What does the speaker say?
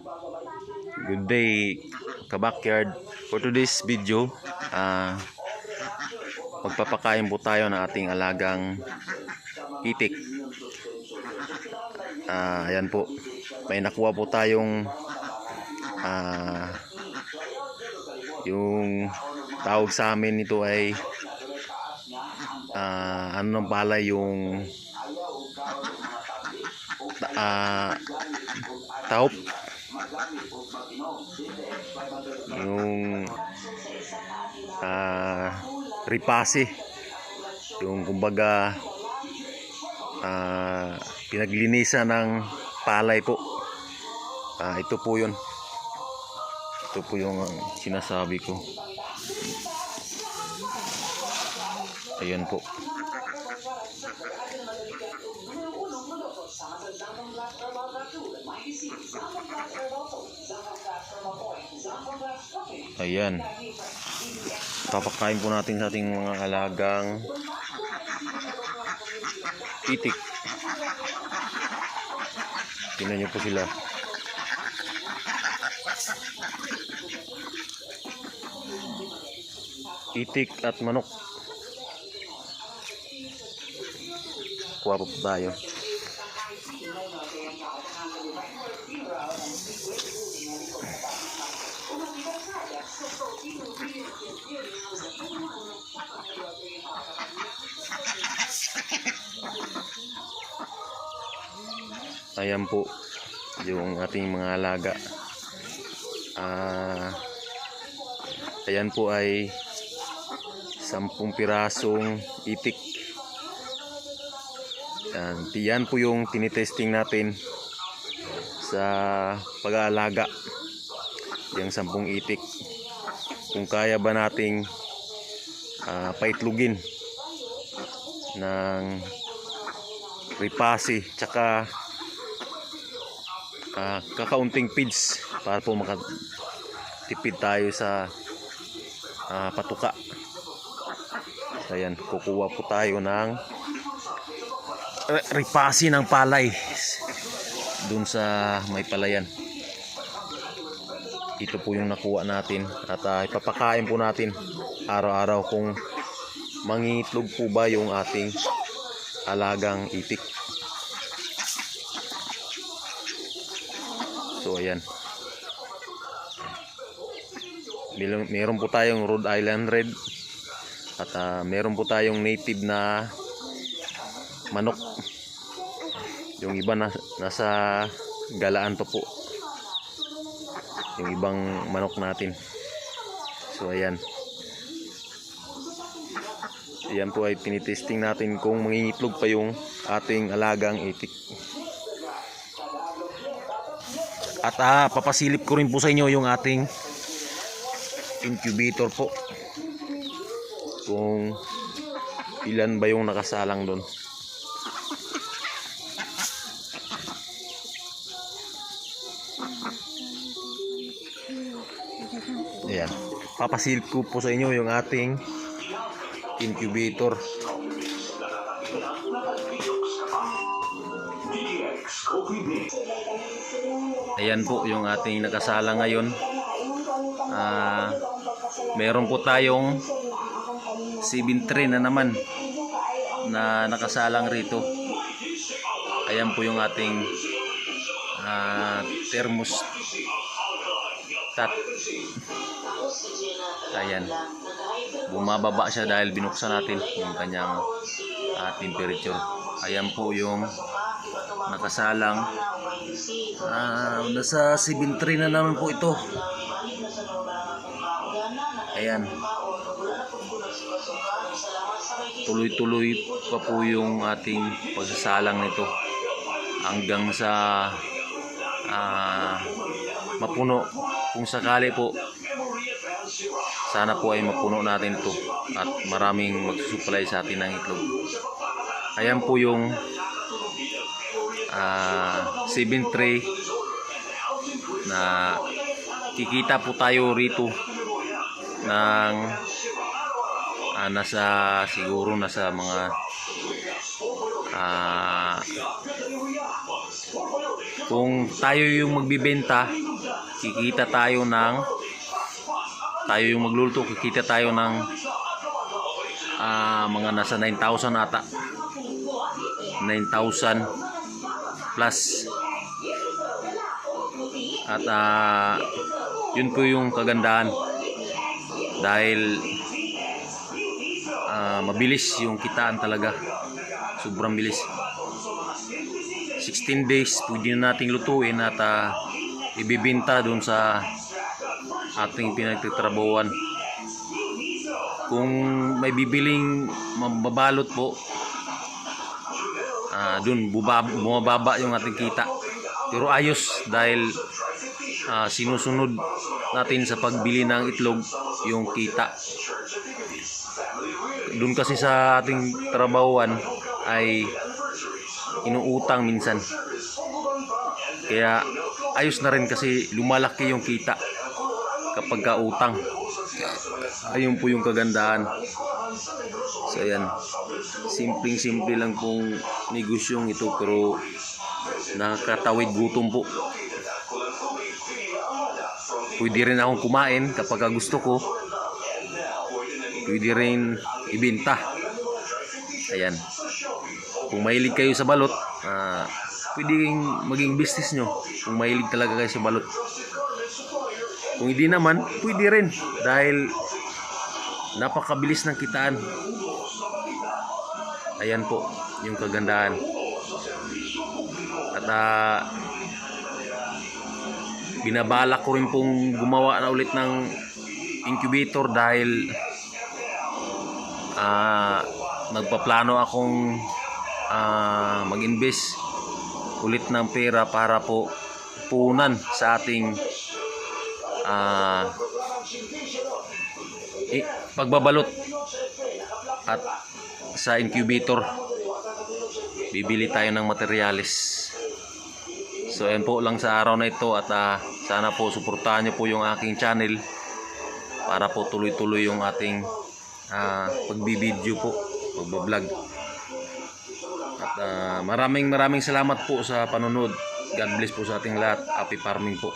Good day, ka-backyard. For today's video, magpapakain po tayo ng ating alagang itik. Ayan po, may nakuha po tayong yung tawag sa amin nito ay ano ng palay, yung taop, yung ripasi, yung kumbaga pinaglinisan ng palay po. Ito po yun, ito po yung sinasabi ko. Ayan po. Ayan, papakain po natin sa ating mga alagang itik. Tingnan nyo po sila. Itik at manok. Kuha po tayo. Ayan po yung ating mga alaga. Ayan po ay 10 pirasong itik. Yan po yung tinitesting natin sa pag-aalaga. Yung 10 itik, kung kaya ba nating paitlugin ng ripasi tsaka kakaunting feeds para po makatipid tayo sa patuka. So ayan, kukuha po tayo ng ripasi ng palay dun sa may palayan. Ito po yung nakuha natin at ipapakain po natin araw-araw kung mangitlog po ba yung ating alagang itik. So ayan, meron po tayong Rhode Island Red at meron po tayong native na manok. Yung iba nasa galaan to po, yung ibang manok natin. So ayan, ayan po ay tinitesting natin kung mangingitlog pa yung ating alagang itik. At papasilip ko rin po sa inyo yung ating incubator po, kung ilan ba yung nakasalang doon. Ayan, papasilip ko po sa inyo yung ating incubator. Ayan po yung ating nakasala ngayon. Meron po tayong 7 na naman na nakasalang rito. Ayan po yung ating thermostat. Ayan, bumababa siya dahil binuksan natin yung kanyang temperature. Ayan po yung nakasalang. Nasa 7.3 na naman po ito. Ayan, tuloy-tuloy pa po yung ating pagsasalang nito hanggang sa mapuno. Kung sakali po, sana po ay mapuno natin ito at maraming magsusupply sa atin ng itlog. Ayan po yung 7 tray na kikita po tayo rito ng siguro nasa mga kung tayo yung magbibenta kikita tayo ng, tayo yung magluluto, kikita tayo ng mga nasa 9,000 ata. 9,000 plus. At yun po yung kagandahan dahil mabilis yung kitaan talaga, sobrang bilis. 16 days pwede na nating lutuin at ibibenta dun sa ating pinagtitrabawan. Kung may bibiling mababalot po, dun bumababa yung ating kita, pero ayos dahil sinusunod natin sa pagbili ng itlog yung kita. Dun kasi sa ating trabahuan ay inuutang minsan, kaya ayos na rin kasi lumalaki yung kita kapag kautang. Ayun po yung kagandahan. So ayan, simpleng-simple lang pong negosyong ito, pero nakakatawid gutom po. Pwede rin akong kumain kapag gusto ko, pwede rin ibenta. Ayan, kung mahilig kayo sa balot, pwede maging business nyo kung mahilig talaga kayo sa balot. Kung hindi naman, pwede rin dahil napakabilis ng kitaan. Ayan po yung kagandahan. At binabalak ko rin pong gumawa na ulit ng incubator dahil nagpaplano akong mag-invest ulit ng pera para po punan sa ating pagbabalot at sa incubator. Bibili tayo ng materyales. So ayan po lang sa araw na ito, at sana po suportahan nyo po yung aking channel para po tuloy-tuloy yung ating pagbibideo po, pagbablog. At maraming salamat po sa panonood. God bless po sa ating lahat. Happy farming po.